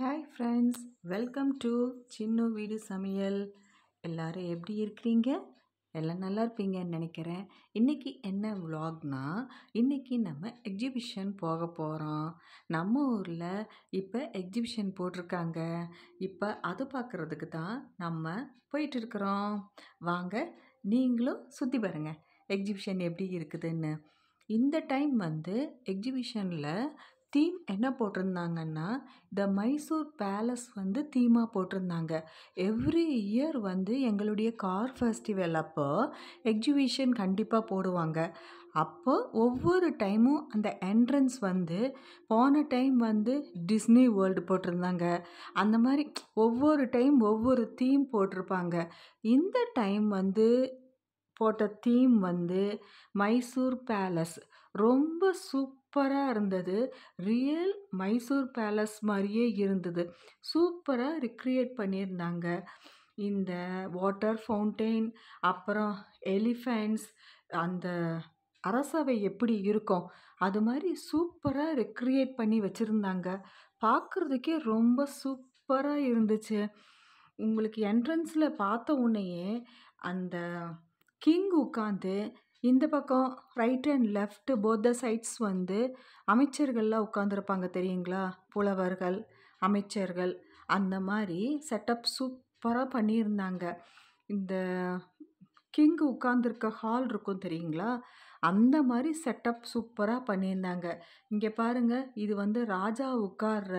Hi friends, welcome to சின்னு வீடு சமையல். எல்லாரும் எப்படி இருக்கிறீங்க? எல்லாம் நல்லா இருப்பீங்கன்னு நினைக்கிறேன். இன்றைக்கி என்ன விலாக்னா, இன்றைக்கி நம்ம எக்ஸிபிஷன் போக போகிறோம். நம்ம ஊரில் இப்போ எக்ஸிபிஷன் போட்டிருக்காங்க. இப்போ அது பார்க்குறதுக்கு தான் நம்ம போயிட்டுருக்குறோம். வாங்க நீங்களும் சுற்றி பாருங்கள் எக்ஸிபிஷன் எப்படி இருக்குதுன்னு. இந்த டைம் எக்ஸிபிஷனில் தீம் என்ன போட்டிருந்தாங்கன்னா, த மைசூர் பேலஸ் தீமாக போட்டிருந்தாங்க. எவ்ரி இயர் எங்களுடைய கார் ஃபெஸ்டிவல் அப்போ எக்ஸிபிஷன் கண்டிப்பாக போடுவாங்க. அப்போ ஒவ்வொரு டைமும் அந்த என்ட்ரன்ஸ் போன டைம் டிஸ்னி வேர்ல்டு போட்டிருந்தாங்க. அந்த மாதிரி ஒவ்வொரு டைம் ஒவ்வொரு தீம் போட்டிருப்பாங்க. இந்த டைம் போட்ட தீம் மைசூர் பேலஸ். ரொம்ப சூப்பராக இருந்தது. ரியல் மைசூர் பேலஸ் மாதிரியே இருந்தது. சூப்பராக ரிக்ரியேட் பண்ணியிருந்தாங்க. இந்த வாட்டர் ஃபவுண்டெயின், அப்புறம் எலிஃபெண்ட்ஸ், அந்த அரசவை எப்படி இருக்கும் அது மாதிரி சூப்பராக ரெக்ரியேட் பண்ணி வச்சுருந்தாங்க. பார்க்குறதுக்கே ரொம்ப சூப்பராக இருந்துச்சு. உங்களுக்கு என்ட்ரன்ஸில் பார்த்த உடனேயே அந்த கிங் உட்காந்து இந்த பக்கம் right and left both the sides அமைச்சர்கள்லாம் உட்காந்துருப்பாங்க தெரியுங்களா? புலவர்கள், அமைச்சர்கள், அந்த மாதிரி செட்டப் சூப்பராக பண்ணியிருந்தாங்க. இந்த கிங் உட்காந்துருக்க ஹால் இருக்கும் தெரியுங்களா? அந்த மாதிரி செட்டப் சூப்பராக பண்ணியிருந்தாங்க. இங்கே பாருங்கள், இது ராஜா உட்கார்ற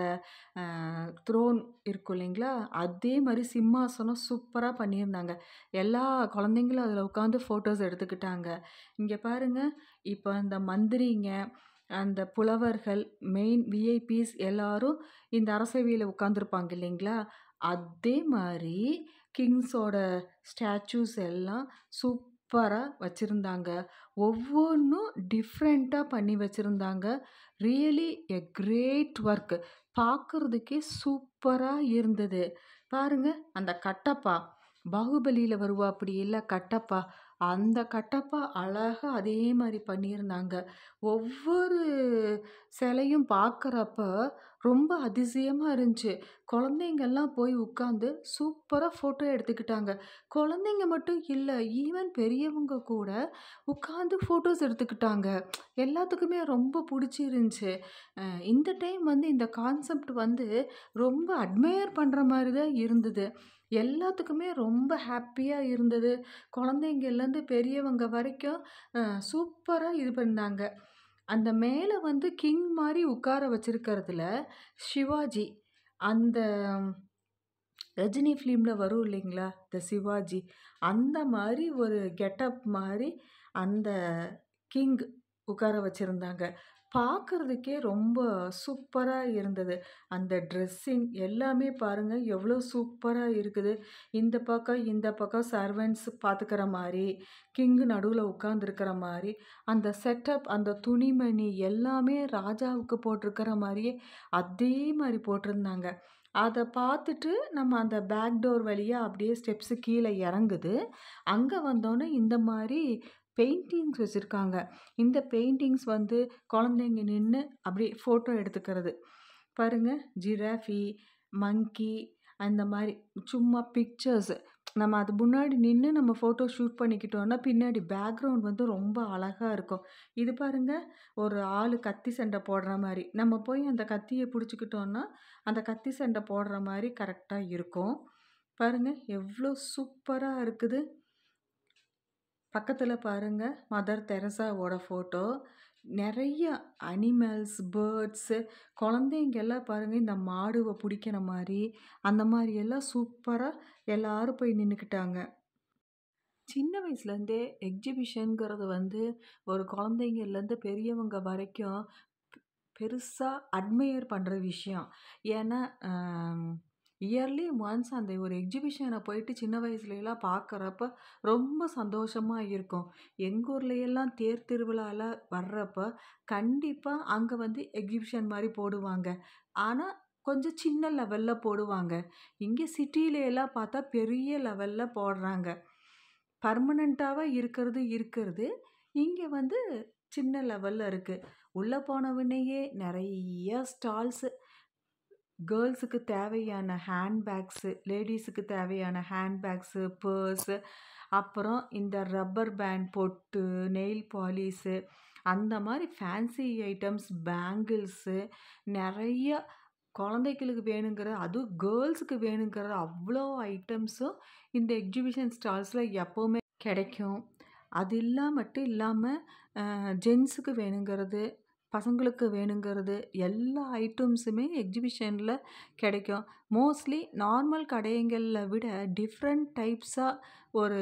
த்ரோன் இருக்கும் இல்லைங்களா? அதே மாதிரி சிம்மாசனம் சூப்பராக பண்ணியிருந்தாங்க. எல்லா குழந்தைங்களும் அதில் உட்காந்து ஃபோட்டோஸ் எடுத்துக்கிட்டாங்க. இங்கே பாருங்கள், இப்போ அந்த மந்திரிங்க, அந்த புலவர்கள், மெயின் விஐபிஸ் எல்லாரும் இந்த அரசவையில் உட்காந்துருப்பாங்க இல்லைங்களா? அதே மாதிரி கிங்ஸோட ஸ்டாச்சூஸ் எல்லாம் சூப்பராக வச்சுருந்தாங்க. ஒவ்வொன்றும் டிஃப்ரெண்ட்டாக பண்ணி வச்சுருந்தாங்க. Really a great work. பார்க்குறதுக்கே சூப்பராக இருந்தது. பாருங்கள், அந்த கட்டப்பா பாகுபலியில் வருவா அப்படி இல்லை கட்டப்பா, அந்த கட்டப்பா அழகாக அதே மாதிரி பண்ணியிருந்தாங்க. ஒவ்வொரு சிலையும் பார்க்குறப்ப ரொம்ப அதிசயமாக இருந்துச்சு. குழந்தைங்கள்லாம் போய் உட்காந்து சூப்பராக ஃபோட்டோ எடுத்துக்கிட்டாங்க. குழந்தைங்க மட்டும் இல்லை, ஈவன் பெரியவங்க கூட உட்காந்து ஃபோட்டோஸ் எடுத்துக்கிட்டாங்க. எல்லாத்துக்குமே ரொம்ப பிடிச்சிருந்துச்சு. இந்த டைம் இந்த கான்செப்ட் ரொம்ப அட்மையர் பண்ணுற மாதிரி தான் இருந்தது. எல்லாத்துக்குமே ரொம்ப ஹாப்பியாக இருந்தது. குழந்தைங்கள்லேருந்து பெரியவங்க வரைக்கும் சூப்பராக இது பண்ணாங்க. அந்த மேலே கிங் மாதிரி உட்கார வச்சிருக்கிறதுல சிவாஜி, அந்த ரஜினி ஃபிலிமில் வரும் இல்லைங்களா, த சிவாஜி, அந்த மாதிரி ஒரு கெட்டப் மாதிரி அந்த கிங் உட்கார வச்சுருந்தாங்க. பார்க்குறதுக்கே ரொம்ப சூப்பராக இருந்தது. அந்த ட்ரெஸ்ஸிங் எல்லாமே பாருங்கள் எவ்வளோ சூப்பராக இருக்குது. இந்த பக்கம் சர்வெண்ட்ஸ் பார்த்துக்கிற மாதிரி, கிங்கு நடுவில் உட்காந்துருக்கிற மாதிரி, அந்த செட்டப், அந்த துணிமணி எல்லாமே ராஜாவுக்கு போட்டிருக்கிற மாதிரியே அதே மாதிரி போட்டிருந்தாங்க. அதை பார்த்துட்டு நம்ம அந்த பேக் டோர் வழியாக அப்படியே ஸ்டெப்ஸு கீழே இறங்குது. அங்கே வந்தோன்னே இந்த மாதிரி பெயிண்டிங்ஸ் வச்சுருக்காங்க. இந்த பெயிண்டிங்ஸ் குழந்தைங்க நின்று அப்படியே ஃபோட்டோ எடுத்துக்கிறது. பாருங்கள், ஜிராஃபி, மங்கி, அந்த மாதிரி சும்மா பிக்சர்ஸ். நம்ம அது முன்னாடி நின்று நம்ம ஃபோட்டோ ஷூட் பண்ணிக்கிட்டோன்னா பின்னாடி பேக்ரவுண்ட் ரொம்ப அழகாக இருக்கும். இது பாருங்கள், ஒரு ஆள் கத்தி சண்டை போடுற மாதிரி. நம்ம போய் அந்த கத்தியை பிடிச்சிக்கிட்டோன்னா அந்த கத்தி சண்டை போடுற மாதிரி கரெக்டாக இருக்கும். பாருங்கள் எவ்வளோ சூப்பராக இருக்குது. பக்கத்தில் பாருங்கள், மதர் தெரசாவோட ஃபோட்டோ. நிறைய அனிமல்ஸ், பேர்ட்ஸு, குழந்தைங்கெல்லாம் பாருங்கள் இந்த மாடுவை பிடிக்கிற மாதிரி, அந்த மாதிரியெல்லாம் சூப்பராக எல்லோரும் போய் நின்றுக்கிட்டாங்க. சின்ன வயசுலேருந்தே எக்ஸிபிஷனுங்கிறது ஒரு குழந்தைங்கள்லேருந்து பெரியவங்க வரைக்கும் பெருசாக அட்மையர் பண்ணுற விஷயம். ஏன்னா இயர்லி ஒன்ஸ் அந்த ஒரு எக்ஸிபிஷனை போயிட்டு சின்ன வயசுலலாம் பார்க்குறப்ப ரொம்ப சந்தோஷமாக இருக்கும். எங்கள் ஊர்லையெல்லாம் தேர் திருவிழாவில் வர்றப்போ கண்டிப்பாக அங்கே எக்ஸிபிஷன் மாதிரி போடுவாங்க. ஆனால் கொஞ்சம் சின்ன லெவலில் போடுவாங்க. இங்கே சிட்டியிலலாம் பார்த்தா பெரிய லெவலில் போடுறாங்க. பர்மனெண்ட்டாக இருக்கிறது இங்கே சின்ன லெவலில் இருக்குது. உள்ளே போனவுடனேயே நிறைய ஸ்டால்ஸு, கேர்ள்ஸுக்கு தேவையான ஹேண்ட்பேக்ஸு, லேடீஸுக்கு தேவையான ஹேண்ட்பேக்ஸு, பர்ஸு, அப்புறம் இந்த ரப்பர் பேண்ட், பொட்டு, நெயில் பாலிஷு, அந்த மாதிரி ஃபேன்சி ஐட்டம்ஸ், பேங்கிள்ஸு, நிறைய குழந்தைகளுக்கு வேணுங்கிற, அதுவும் கேர்ள்ஸுக்கு வேணுங்கிற அவ்வளோ ஐட்டம்ஸும் இந்த எக்ஸிபிஷன் ஸ்டால்ஸில் எப்போவுமே கிடைக்கும். அது மட்டும் இல்லாமல் ஜென்ஸுக்கு வேணுங்கிறது, பசங்களுக்கு வேணுங்கிறது எல்லா ஐட்டம்ஸுமே எக்ஸிபிஷனில் கிடைக்கும். மோஸ்ட்லி நார்மல் கடைங்களில் விட டிஃப்ரெண்ட் டைப்ஸாக ஒரு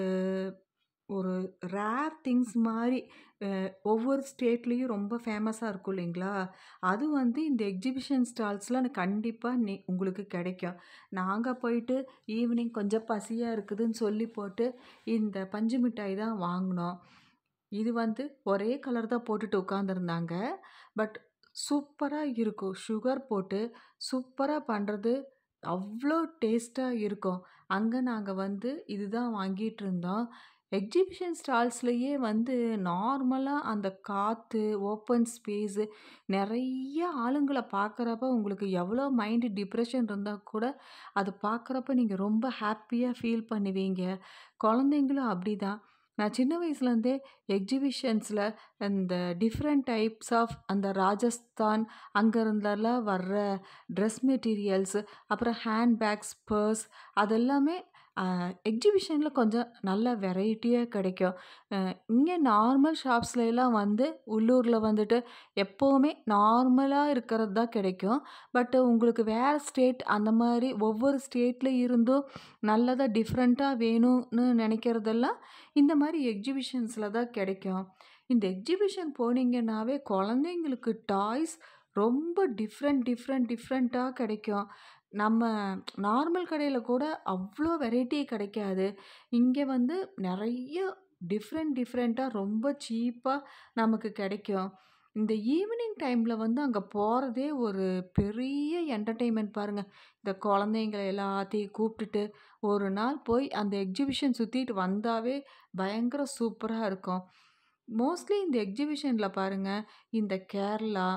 ஒரு ரேர் திங்ஸ் மாதிரி ஒவ்வொரு ஸ்டேட்லேயும் ரொம்ப ஃபேமஸாக இருக்கும் இல்லைங்களா? அது இந்த எக்ஸிபிஷன் ஸ்டால்ஸில் கண்டிப்பாக உங்களுக்கு கிடைக்கும். நாங்கள் போயிட்டு ஈவினிங் கொஞ்சம் பசியாக இருக்குதுன்னு சொல்லி போட்டு இந்த பஞ்சு மிட்டாய் தான் வாங்கினோம். இது ஒரே கலர் தான் போட்டுட்டு உட்காந்துருந்தாங்க. பட் சூப்பராக இருக்கும். சுகர் போட்டு சூப்பராக பண்ணுறது அவ்வளோ டேஸ்ட்டாக இருக்கும். அங்கே நாங்கள் இதுதான் வாங்கிட்டு இருந்தோம். எக்ஸிபிஷன் ஸ்டால்ஸ்லேயே நார்மலாக அந்த காற்று, ஓப்பன் ஸ்பேஸு, நிறைய ஆளுங்களை பார்க்குறப்ப உங்களுக்கு எவ்வளோ மைண்டு டிப்ரெஷன் இருந்தால் கூட அது பார்க்குறப்ப நீங்கள் ரொம்ப ஹாப்பியாக ஃபீல் பண்ணுவீங்க. குழந்தைங்களும் அப்படி தான். நான் சின்ன வயசுலேருந்தே எக்ஸிபிஷன்ஸில் இந்த டிஃப்ரெண்ட் டைப்ஸ் ஆஃப் அந்த ராஜஸ்தான் அங்கே இருந்தெல்லாம் வர்ற ட்ரெஸ் மெட்டீரியல்ஸு, அப்புறம் ஹேண்ட்பேக்ஸ், பர்ஸ், அதெல்லாமே எக்ஸிபிஷனில் கொஞ்சம் நல்ல வெரைட்டியாக கிடைக்கும். இங்கே நார்மல் ஷாப்ஸ்லாம் உள்ளூரில் எப்போவுமே நார்மலாக இருக்கிறது தான் கிடைக்கும். பட் உங்களுக்கு வேறு ஸ்டேட் அந்த மாதிரி ஒவ்வொரு ஸ்டேட்டில் இருந்தும் நல்லதாக டிஃப்ரெண்ட்டாக வேணும்னு நினைக்கிறதெல்லாம் இந்த மாதிரி எக்ஸிபிஷன்ஸில் தான் கிடைக்கும். இந்த எக்ஸிபிஷன் போனீங்கன்னாவே குழந்தைங்களுக்கு டாய்ஸ் ரொம்ப டிஃப்ரெண்ட்டாக கிடைக்கும். நம்ம நார்மல் கடையில் கூட அவ்வளோ வெரைட்டி கிடைக்காது. இங்கே நிறைய டிஃப்ரெண்ட்டாக ரொம்ப சீப்பாக நமக்கு கிடைக்கும். இந்த ஈவினிங் டைமில் அங்கே போகிறதே ஒரு பெரிய என்டர்டெயின்மெண்ட் பாருங்கள். இந்த குழந்தைங்கள எல்லாத்தையும் கூப்பிட்டுட்டு ஒரு நாள் போய் அந்த எக்ஸிபிஷன் சுற்றிட்டு வந்தாவே பயங்கர சூப்பராக இருக்கும். மோஸ்ட்லி இந்த எக்ஸிபிஷனில் பாருங்கள், இந்த கேரளா,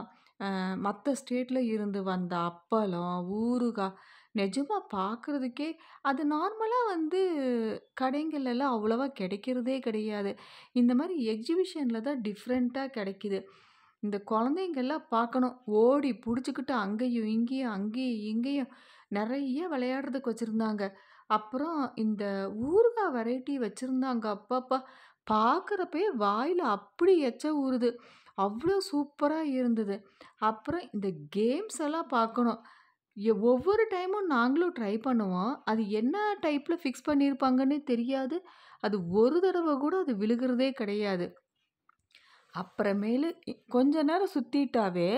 மற்ற ஸ்டேட்டில் இருந்து வந்த அப்பளம், ஊறுகாய், நிஜமாக பார்க்குறதுக்கே அது நார்மலாக கடைங்கள்லாம் அவ்வளோவா கிடைக்கிறதே கிடையாது. இந்த மாதிரி எக்ஸிபிஷனில் தான் டிஃப்ரெண்ட்டாக கிடைக்கிது. இந்த குழந்தைங்கள்லாம் பார்க்கணும். ஓடி பிடிச்சிக்கிட்டு அங்கேயும் இங்கேயும் நிறைய விளையாடுறதுக்கு வச்சுருந்தாங்க. அப்புறம் இந்த ஊறுகாய் வெரைட்டி வச்சுருந்தாங்க. அப்பப்பா! பார்க்குறப்பயே வாயில் அப்படி எச்ச ஊறுது. அவ்வளோ சூப்பராக இருந்தது. அப்புறம் இந்த கேம்ஸ் எல்லாம் பார்க்கணும். ஒவ்வொரு டைமும் நாங்களும் ட்ரை பண்ணுவோம். அது என்ன டைப்பில் ஃபிக்ஸ் பண்ணியிருப்பாங்கன்னே தெரியாது. அது ஒரு தடவை கூட அது விழுகிறதே கிடையாது. அப்புறமேலு கொஞ்ச நேரம் சுற்றிட்டாவே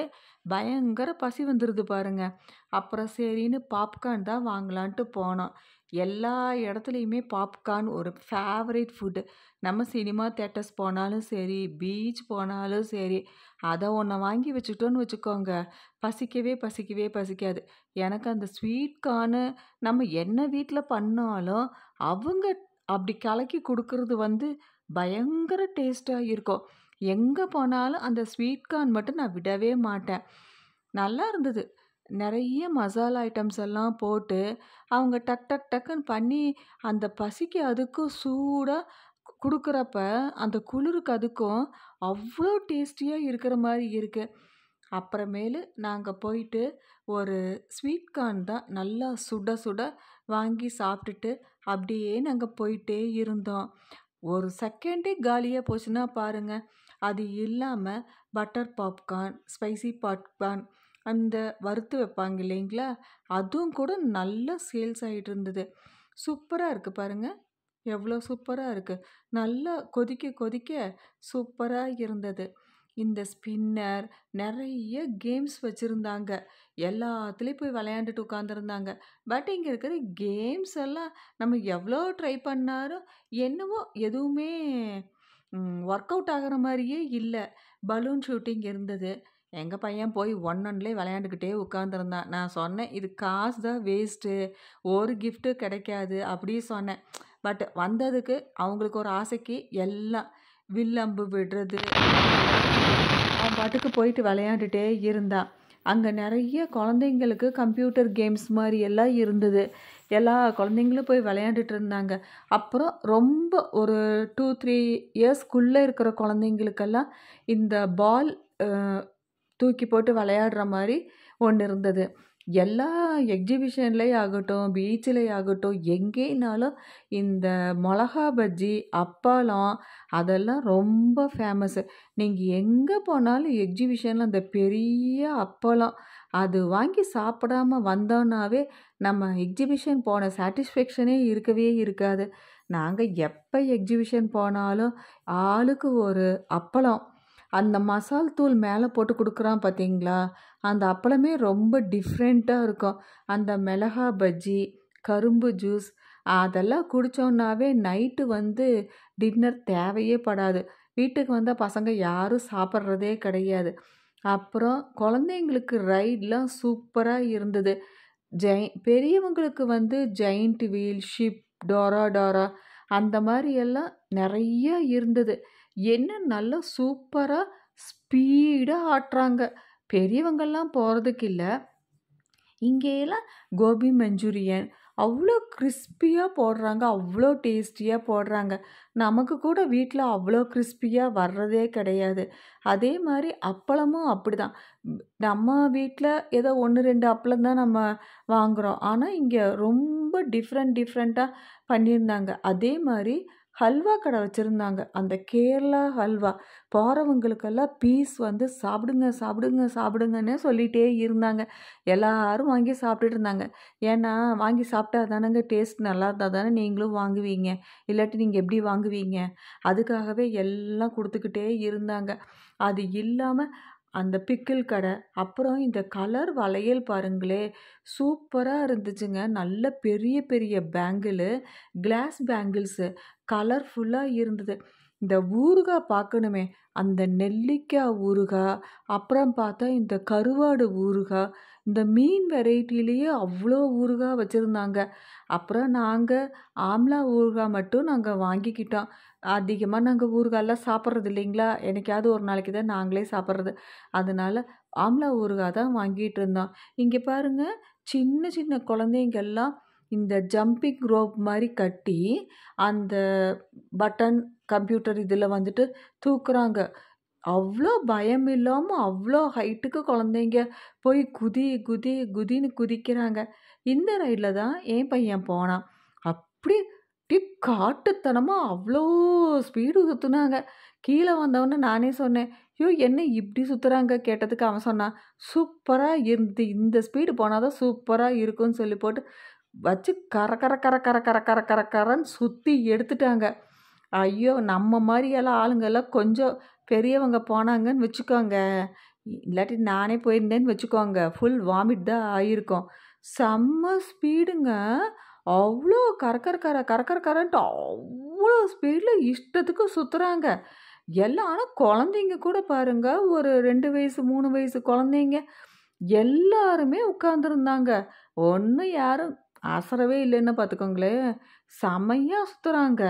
பயங்கர பசி வந்துடுது பாருங்க. அப்புறம் சரின்னு பாப்கார்ன் தான் வாங்கலான்ட்டு போனோம். எல்லா இடத்துலையுமே பாப்கார்ன் ஒரு ஃபேவரேட் ஃபுட்டு. நம்ம சினிமா தியேட்டர்ஸ் போனாலும் சரி, பீச் போனாலும் சரி, அதை ஒன்று வாங்கி வச்சுட்டோன்னு வச்சுக்கோங்க, பசிக்காது. எனக்கு அந்த ஸ்வீட் கார்னு நம்ம என்ன வீட்டில் பண்ணாலும் அவங்க அப்படி கலக்கி கொடுக்கறது பயங்கர டேஸ்ட்டாக இருக்கும். எங்கே போனாலும் அந்த ஸ்வீட் கார்ன் மட்டும் நான் விடவே மாட்டேன். நல்லா இருந்தது. நிறைய மசாலா ஐட்டம்ஸ் எல்லாம் போட்டு அவங்க டக்குன்னு பண்ணி அந்த பசிக்கு அதுக்கும் சூடாக கொடுக்குறப்ப அந்த குளிருக்கு அதுக்கும் அவ்வளோ டேஸ்டியாக இருக்கிற மாதிரி இருக்குது. அப்புறமேலு நாங்கள் போயிட்டு ஒரு ஸ்வீட் கார்ன் தான் நல்லா சுட வாங்கி சாப்பிட்டுட்டு அப்படியே நாங்கள் போயிட்டே இருந்தோம். ஒரு செகண்டே காலியாக போச்சுன்னா பாருங்கள். அது இல்லாமல் பட்டர் பாப்கார்ன், ஸ்பைசி பாப்கார்ன், அந்த வறுத்து வைப்பாங்க இல்லைங்களா, அதுவும் கூட நல்லா சேல்ஸ் ஆகிட்டு இருந்தது. சூப்பராக இருக்குது பாருங்கள், எவ்வளோ சூப்பராக இருக்குது. நல்லா கொதிக்க சூப்பராக இருந்தது. இந்த ஸ்பின்னர், நிறைய கேம்ஸ் வச்சுருந்தாங்க. எல்லாத்துலேயும் போய் விளையாண்டுட்டு உட்காந்துருந்தாங்க. பட் இங்கே இருக்கிற கேம்ஸ் எல்லாம் நம்ம எவ்வளோ ட்ரை பண்ணாலும் என்னவோ எதுவுமே ஒர்க் அவுட் ஆகிற மாதிரியே இல்லை. பலூன் ஷூட்டிங் இருந்தது. எங்கள் பையன் போய் ஒன்லேயே விளையாண்டுக்கிட்டே உட்காந்துருந்தான். நான் சொன்னேன், இது காசு தான் வேஸ்ட்டு, ஒரு கிஃப்ட்டு கிடைக்காது அப்படி சொன்னேன். பட் வந்ததுக்கு அவங்களுக்கு ஒரு ஆசைக்கு எல்லாம் வில்லம்பு விடுறது, அவன் பாட்டுக்கு போயிட்டு விளையாண்டுட்டே இருந்தான். அங்கே நிறைய குழந்தைங்களுக்கு கம்ப்யூட்டர் கேம்ஸ் மாதிரி எல்லாம் இருந்தது. எல்லா குழந்தைங்களும் போய் விளையாண்டுட்டு இருந்தாங்க. அப்புறம் ரொம்ப ஒரு 2-3 இயர்ஸ்க்குள்ளே இருக்கிற குழந்தைங்களுக்கெல்லாம் இந்த பால் தூக்கி போட்டு விளையாடுற மாதிரி ஒன்று இருந்தது. எல்லா எக்ஸிபிஷன்லேயே ஆகட்டும், பீச்சிலே ஆகட்டும், எங்கேனாலும் இந்த மிளகா பஜ்ஜி, அப்பளம் அதெல்லாம் ரொம்ப ஃபேமஸ்ஸு. நீங்கள் எங்கே போனாலும் எக்ஸிபிஷனில் அந்த பெரிய அப்பளம் அது வாங்கி சாப்பிடாம வந்தோன்னாவே நம்ம எக்ஸிபிஷன் போன சாட்டிஸ்ஃபேக்ஷனே இருக்கவே இருக்காது. நாங்கள் எப்போ எக்ஸிபிஷன் போனாலும் ஆளுக்கு ஒரு அப்பளம், அந்த மசால் தூள் மேலே போட்டு கொடுக்குறான் பார்த்தீங்களா, அந்த அப்பளமே ரொம்ப டிஃப்ரெண்ட்டாக இருக்கும். அந்த மிளகா பஜ்ஜி, கரும்பு ஜூஸ் அதெல்லாம் குடித்தோன்னாவே நைட்டு வந்து டின்னர் தேவையே படாது. வீட்டுக்கு வந்தால் பசங்க யாரும் சாப்பிட்றதே கிடையாது. அப்புறம் குழந்தைங்களுக்கு ரைட்லாம் சூப்பராக இருந்தது. பெரியவங்களுக்கு வந்து ஜெயிண்ட் வீல், ஷிப், டோரா டோரா அந்த மாதிரி எல்லாம் நிறைய இருந்தது. என்ன நல்லா சூப்பராக ஸ்பீடாக ஆட்டுறாங்க. பெரியவங்கள்லாம் போகிறதுக்கு இல்லை. இங்கேயெல்லாம் கோபி மஞ்சூரியன் அவ்வளோ கிறிஸ்பியாக போடுறாங்க, அவ்வளோ டேஸ்டியாக போடுறாங்க. நமக்கு கூட வீட்டில் அவ்வளோ கிறிஸ்பியாக வர்றதே கிடையாது. அதே மாதிரி அப்பளமும் அப்படி தான். நம்ம வீட்டில் ஏதோ 1-2 அப்பளம் தான் நம்ம வாங்குகிறோம். ஆனால் இங்கே ரொம்ப டிஃப்ரெண்ட்டாக பண்ணியிருந்தாங்க. அதே மாதிரி ஹல்வா கடை வச்சுருந்தாங்க. அந்த கேரளா ஹல்வா போகிறவங்களுக்கெல்லாம் பீஸ் வந்து சாப்பிடுங்க சாப்பிடுங்க சாப்பிடுங்கன்னே சொல்லிகிட்டே இருந்தாங்க. எல்லாரும் வாங்கி சாப்பிட்டுட்டு இருந்தாங்க. ஏன்னா வாங்கி சாப்பிட்டா தானேங்க டேஸ்ட் நல்லா இருந்தால் தானே நீங்களும் வாங்குவீங்க, இல்லாட்டி நீங்கள் எப்படி வாங்குவீங்க? அதுக்காகவே எல்லாம் கொடுத்துக்கிட்டே இருந்தாங்க. அது இல்லாமல் அந்த பிக்கிள் கடை, அப்புறம் இந்த கலர் வளையல் பாருங்களே, சூப்பராக இருந்துச்சுங்க. நல்ல பெரிய பெரிய பேங்கிள், கிளாஸ் பேங்கிள்ஸு கலர்ஃபுல்லாக இருந்தது. இந்த ஊறுகாய் பார்க்கணுமே, அந்த நெல்லிக்காய் ஊறுகாய், அப்புறம் பார்த்தா இந்த கருவாடு ஊறுகாய், இந்த மீன் வெரைட்டிலேயே அவ்வளோ ஊறுகாய் வச்சுருந்தாங்க. அப்புறம் நாங்கள் ஆம்லா ஊறுகாய் மட்டும் நாங்கள் வாங்கிக்கிட்டோம். அதிகமாக நாங்கள் ஊறுகாயெல்லாம் சாப்பிட்றது இல்லைங்களா, என்னைக்காவது ஒரு நாளைக்கு தான் நாங்களே சாப்பிட்றது. அதனால் ஆம்லா ஊறுகாய் தான் வாங்கிட்டு இருந்தோம். இங்கே பாருங்கள், சின்ன சின்ன குழந்தைங்கெல்லாம் இந்த ஜம்பிங் ரோப் மாதிரி கட்டி அந்த பட்டன் கம்ப்யூட்டர் இதில் வந்துட்டு தூக்குறாங்க. அவ்வளோ பயம் இல்லாமல் அவ்வளோ ஹைட்டுக்கு குழந்தைங்க போய் குதி குதி குதின்னு குதிக்கிறாங்க. இந்த ரைடில் தான் என் பையன் போனான். அப்படி காட்டுத்தனமாக அவ்வளோ ஸ்பீடு சுற்றுனாங்க. கீழே வந்தவொடனே நானே சொன்னேன், ஐயோ என்ன இப்படி சுற்றுறாங்க கேட்டதுக்கு அவன் சொன்னான், சூப்பராக இருந்தது, இந்த ஸ்பீடு போனால் தான் சூப்பராக இருக்குன்னு சொல்லி போட்டு வச்சு கர கர கர கர கர கர கர கரன்னு சுற்றி எடுத்துட்டாங்க. ஐயோ நம்ம மாதிரியெல்லாம் ஆளுங்கெல்லாம் கொஞ்சம் பெரியவங்க போனாங்கன்னு வச்சுக்கோங்க, இல்லாட்டி நானே போயிருந்தேன்னு வச்சுக்கோங்க, ஃபுல் வாமிட் தான் ஆகியிருக்கும். செம்ம ஸ்பீடுங்க. அவ்வளோ கரக்கர கர கரக்கர கரன்ட்டு அவ்வளோ ஸ்பீடில் இஷ்டத்துக்கு சுற்றுறாங்க எல்லாம். ஆனால் குழந்தைங்க கூட பாருங்க, ஒரு 2 வயசு 3 வயசு குழந்தைங்க எல்லாருமே உட்காந்துருந்தாங்க. ஒன்றும் யாரும் அசரவே இல்லைன்னு பார்த்துக்கோங்களேன். செம்மையாக சுற்றுறாங்க.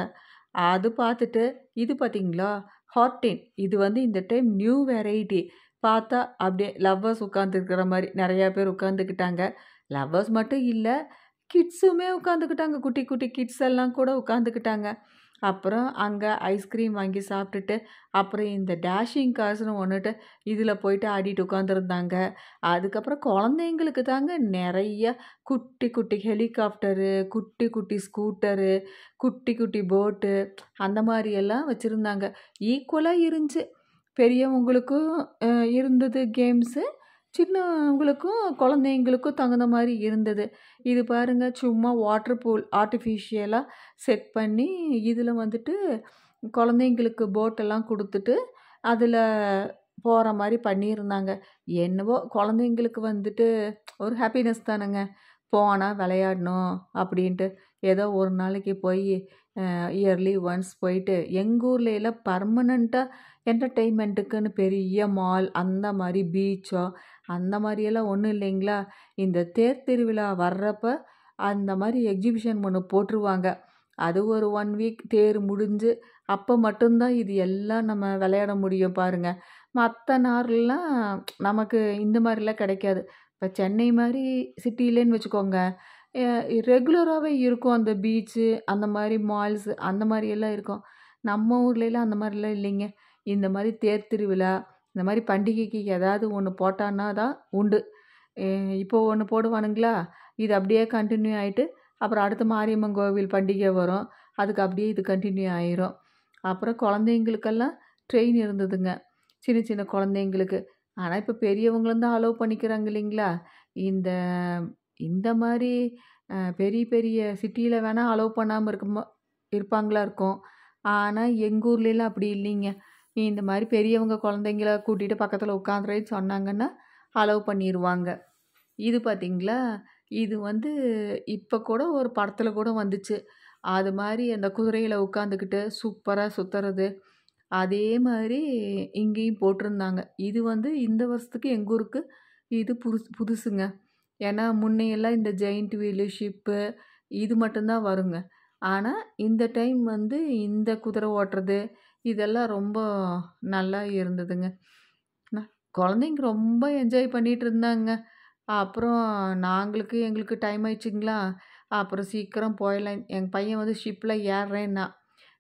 அது பார்த்துட்டு இது பார்த்தீங்களா, ஹார்டின், இது வந்து இந்த டைம் நியூ வெரைட்டி. பார்த்தா அப்படியே லவ்வர்ஸ் உட்காந்துருக்கிற மாதிரி நிறையா பேர் உட்காந்துக்கிட்டாங்க. லவ்வர்ஸ் மட்டும் இல்லை, கிட்ஸுமே உட்காந்துக்கிட்டாங்க. குட்டி குட்டி கிட்ஸ் எல்லாம் கூட உட்காந்துக்கிட்டாங்க. அப்புறம் அங்கே ஐஸ்கிரீம் வாங்கி சாப்பிட்டுட்டு, அப்புறம் இந்த டேஷிங் கார்ஸ்னு ஒன்றுட்டு இதில் போயிட்டு ஆடிட்டு உட்காந்துருந்தாங்க. அதுக்கப்புறம் குழந்தைங்களுக்கு தாங்க நிறைய குட்டி குட்டி ஹெலிகாப்டரு, குட்டி குட்டி ஸ்கூட்டரு, குட்டி குட்டி போட்டு அந்த மாதிரியெல்லாம் வச்சுருந்தாங்க. ஈக்குவலாக இருந்துச்சு. பெரியவங்களுக்கும் இருந்தது கேம்ஸு, சின்னவங்களுக்கும் குழந்தைங்களுக்கும் தகுந்த மாதிரி இருந்தது. இது பாருங்கள், சும்மா வாட்டர் பூல் ஆர்டிஃபிஷியலாக செட் பண்ணி இதில் வந்துட்டு குழந்தைங்களுக்கு போட்டெல்லாம் கொடுத்துட்டு அதில் போகிற மாதிரி பண்ணியிருந்தாங்க. என்னவோ குழந்தைங்களுக்கு வந்துட்டு ஒரு ஹாப்பினஸ் தானேங்க, போனால் விளையாடணும் அப்படின்ட்டு. ஏதோ ஒரு நாளைக்கு போய் இயர்லி ஒன்ஸ் போயிட்டு, எங்கள் ஊரில் எல்லாம் பர்மனண்ட்டாக என்டர்டெயின்மெண்ட்டுக்குன்னு பெரிய மால் அந்த மாதிரி பீச்சோ அந்த மாதிரியெல்லாம் ஒன்றும் இல்லைங்களா. இந்த தேர் திருவிழா வர்றப்ப அந்த மாதிரி எக்ஸிபிஷன் ஒன்று போட்டுருவாங்க. அது ஒரு 1 வீக் தேர் முடிஞ்சு அப்போ மட்டும்தான் இது எல்லாம் நம்ம விளையாட முடியும் பாருங்க. மற்ற நாள்லாம் நமக்கு இந்த மாதிரிலாம் கிடைக்காது. இப்போ சென்னை மாதிரி சிட்டிலேன்னு வச்சுக்கோங்க, ரெகுலராகவே இருக்கும் அந்த பீச்சு, அந்த மாதிரி மால்ஸு அந்த மாதிரி எல்லாம் இருக்கும். நம்ம ஊர்லலாம் அந்த மாதிரிலாம் இல்லைங்க. இந்த மாதிரி தேர் திருவிழா, இந்த மாதிரி பண்டிகைக்கு ஏதாவது ஒன்று போட்டான்னா தான் உண்டு. இப்போ ஒன்று போடுவானுங்களா, இது அப்படியே கண்டினியூ ஆகிட்டு அப்புறம் அடுத்து மாரியம்மன் கோவில் பண்டிகை வரும். அதுக்கு அப்படியே இது கண்டினியூ ஆயிரும். அப்புறம் குழந்தைங்களுக்கெல்லாம் ட்ரெயின் இருந்ததுங்க, சின்ன சின்ன குழந்தைங்களுக்கு. ஆனால் இப்போ பெரியவங்களும் தான் அலோவ் பண்ணிக்கிறாங்க இல்லைங்களா? இந்த இந்த மாதிரி பெரிய பெரிய சிட்டியில் வேணால் அலோவ் பண்ணாமல் இருப்பாங்களா இருக்கும். ஆனால் எங்கள் ஊர்லலாம் அப்படி இல்லைங்க. இந்த மாதிரி பெரியவங்க குழந்தைங்கள கூட்டிகிட்டு பக்கத்தில் உட்காந்துறேன்னு சொன்னாங்கன்னா அலோவ் பண்ணிடுவாங்க. இது பார்த்தீங்களா, இது வந்து இப்போ கூட ஒரு படத்தில் கூட வந்துச்சு. அது மாதிரி அந்த குதிரையில் உட்காந்துக்கிட்டு சூப்பராக சுற்றுறது, அதே மாதிரி இங்கேயும் போட்டிருந்தாங்க. இது வந்து இந்த வருஷத்துக்கு எங்கள் ஊருக்கு இது புதுசுங்க. ஏன்னா முன்னையெல்லாம் இந்த ஜெயிண்ட் வீலு, ஷிப்பு இது மட்டும்தான் வருங்க. ஆனால் இந்த டைம் வந்து இந்த குதிரை ஓட்டுறது இதெல்லாம் ரொம்ப நல்லா இருந்ததுங்க. குழந்தைங்க ரொம்ப என்ஜாய் பண்ணிகிட்டு இருந்தாங்க. அப்புறம் எங்களுக்கு டைம் ஆயிடுச்சுங்களா, அப்புறம் சீக்கிரம் போயிடலாம். எங்கள் பையன் வந்து ஷிப்பில் ஏறுறேன்னா,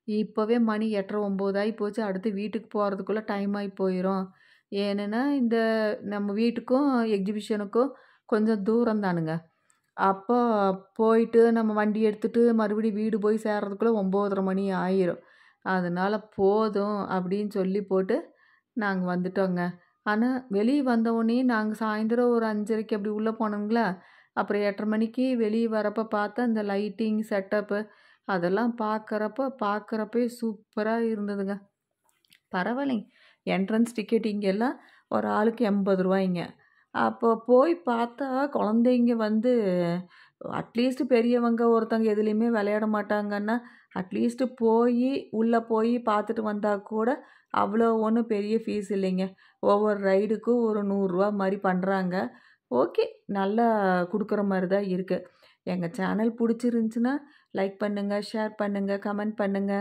இப்போவே மணி 8:30 9 ஆகி போச்சு. அடுத்து வீட்டுக்கு போகிறதுக்குள்ளே டைம் ஆகி போயிடும். ஏன்னா இந்த நம்ம வீட்டுக்கும் எக்ஸிபிஷனுக்கும் கொஞ்சம் தூரம் தானுங்க. அப்போ போயிட்டு நம்ம வண்டி எடுத்துகிட்டு மறுபடியும் வீடு போய் சேர்றதுக்குள்ளே 9:30 மணி ஆயிரும். அதனால போதும் அப்படின்னு சொல்லி போட்டு நாங்கள் வந்துட்டோங்க. ஆனால் வெளியே வந்தவுடனே நாங்கள் சாயந்தரம் ஒரு 5:30க்கு அப்படி உள்ளே போனோங்களா, அப்புறம் 8:30 மணிக்கு வெளியே வரப்போ பார்த்தா அந்த லைட்டிங் செட்டப்பு அதெல்லாம் பார்க்குறப்பே சூப்பராக இருந்ததுங்க. பரவாயில்லைங்க. என்ட்ரன்ஸ் டிக்கெட் இங்கெல்லாம் ஒரு ஆளுக்கு 80 ரூபாய்ங்க. அப்போ போய் பார்த்தா குழந்தைங்க வந்து அட்லீஸ்ட் பெரியவங்க ஒருத்தவங்க எதுலேயுமே விளையாட மாட்டாங்கன்னா, அட்லீஸ்ட்டு உள்ளே போய் பார்த்துட்டு வந்தால் கூட அவ்வளோ ஒன்றும் பெரிய ஃபீஸ் இல்லைங்க. ஒவ்வொரு ரைடுக்கும் ஒரு 100 ரூபா மாதிரி பண்ணுறாங்க. ஓகே, நல்லா கொடுக்குற மாதிரி தான் இருக்குது. எங்கள் சேனல் பிடிச்சிருந்துச்சின்னா லைக் பண்ணுங்கள், ஷேர் பண்ணுங்கள், கமெண்ட் பண்ணுங்கள்.